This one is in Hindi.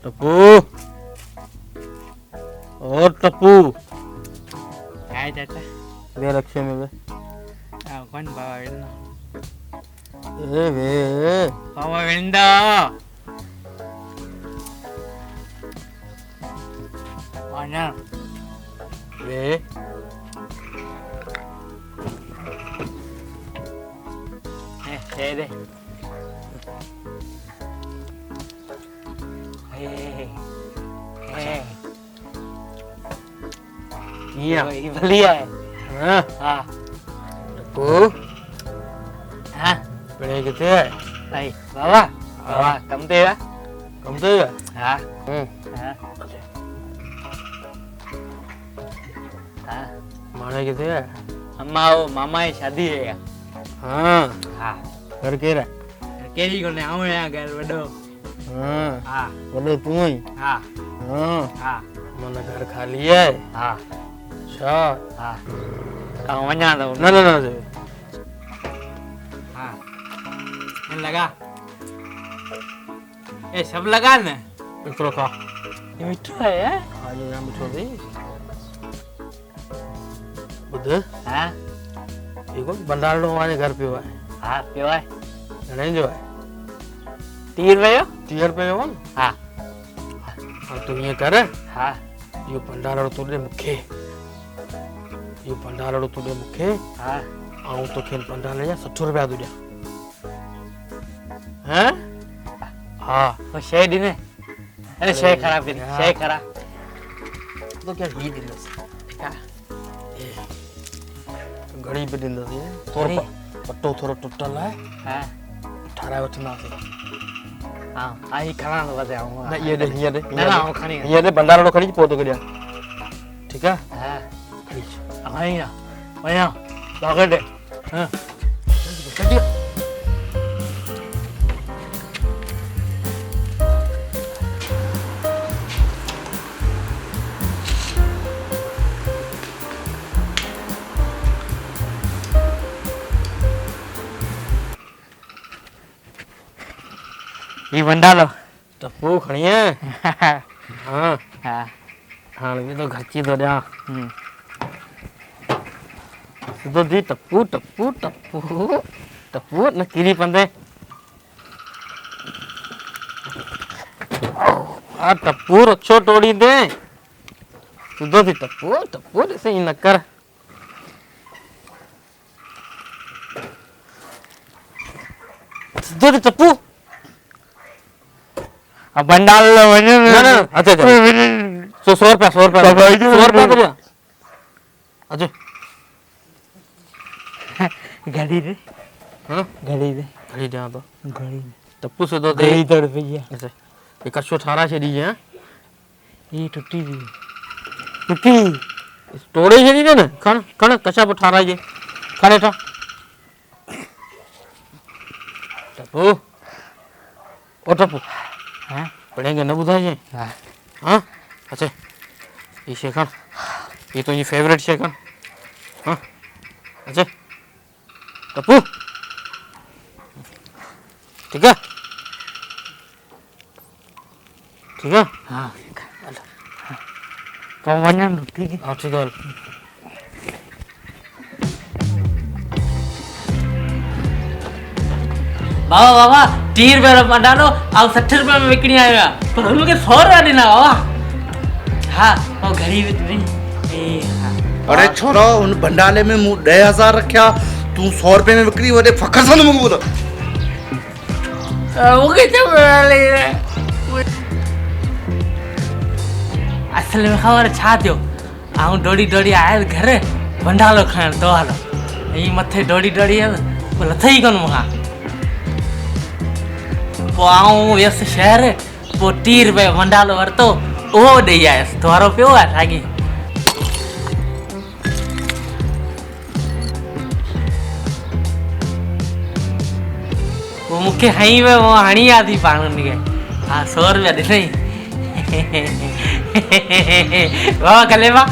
टप्पू और टप्पू काय चाचा वे रक्षे में वे कोण बाबा वेंदा ए वे बाबा वेंदा वाना वे हे दे ये बढ़िया है हाँ हाँ टप्पू हाँ पढ़े कितने है नहीं बाबा बाबा कम दे कम तो है हाँ हाँ हाँ माने कितने है अम्मा वो मामा की शादी है हाँ हाँ घर के रहा केरी को ने आऊं यहाँ घर बड़ो हाँ हाँ बोलो तू ही हाँ हाँ हाँ मैंने घर खा लिया है हाँ अच्छा हाँ कहाँ वञा तो ना ना ना हाँ ये लगा ये सब लगा ना इतना खा ये मिठू है यार हाँ ये यहाँ बिठो दे बुद्ध हाँ ये कौन भंडार लोग हमारे घर पे हुआ है हाँ क्यों है नहीं जो है 30 रुपये टीयर पे हो हाँ हाँ तो ये कर हाँ यो भंडार तुझे मुखे यो भंडार तुझे मुखे हाँ आऊं तो खेल भंडार ले जा 60 रुपया तुझे हैं हाँ वो शेर दी ने अरे शेर खराब भी यार। शेर खराब तो क्या ही दिन क्या घड़ी पे दिन दे थोड़ा पट्टो थोड़ा टूटल है हाँ 18 वठना से हाँ आई खाना तो बता आऊँगा ना ये दे ना ना वो खाने ये दे भंडार लो खड़ी पोतो करिया ठीक है हाँ खड़ी आई ना वञा बागड़ दे हाँ चल ये बंदा लो टप्पू खड़ी है हाँ हाँ हाँ ये तो घर की तो जा तो दी टप्पू टप्पू टप्पू टप्पू न कीरी पंदे आ टप्पू रक्षो तोड़ी दे सुधो थी टप्पू टप्पू जैसे ही न कर सुधो थी टप्पू अब बंदा लो वञो ना ना अच्छा अच्छा 100 रुपया 100 रुपया दे अच्छा घड़ी दे हाँ घड़ी दे खड़ी जा तो घड़ी टप्पू से दो दे घड़ी तो रुपया अच्छा ये कशो 18 छड़ी है ये टूटी दी टुटी तोड़े छड़ी दे ना कण कण कशा पर 18 ये खड़े था टप्पू ओ टप्पू हाँ पढ़ेंगे न बुधाइए हाँ हाँ अच्छा ये शेखन ये तो ये फेवरेट शेखन हाँ अच्छा टप्पू ठीक है ठीक है हाँ तो वञा टूटी दी हाँ ठीक है बाबा बाबा 30 रुपये बंदा लो अब 60 रुपये में बिकनी आएगा तो हम लोग 100 रुपया देना बाबा हाँ वो घड़ी भी तुम्हें ए हाँ अरे छोरा उन भंडाले में 10,000 रखा तू 100 रुपए में बिक्री हो फकर सा मुझे बोला वो कितने ले असल में खबर छा थियो आऊं डोडी डोडी आयल घर भंडालो खान तो हालो ये मथे डोडी डोडी है वो लथई कोन मुहा पो आऊं यस शहर पो 30 रुपये भंडालो वरतो ओ दे आयस तोरो पियो आ थागी वो मुखे हई वे वो हणी आदी पाणन के हाँ 100 रुपया दे नहीं वाह कलेवा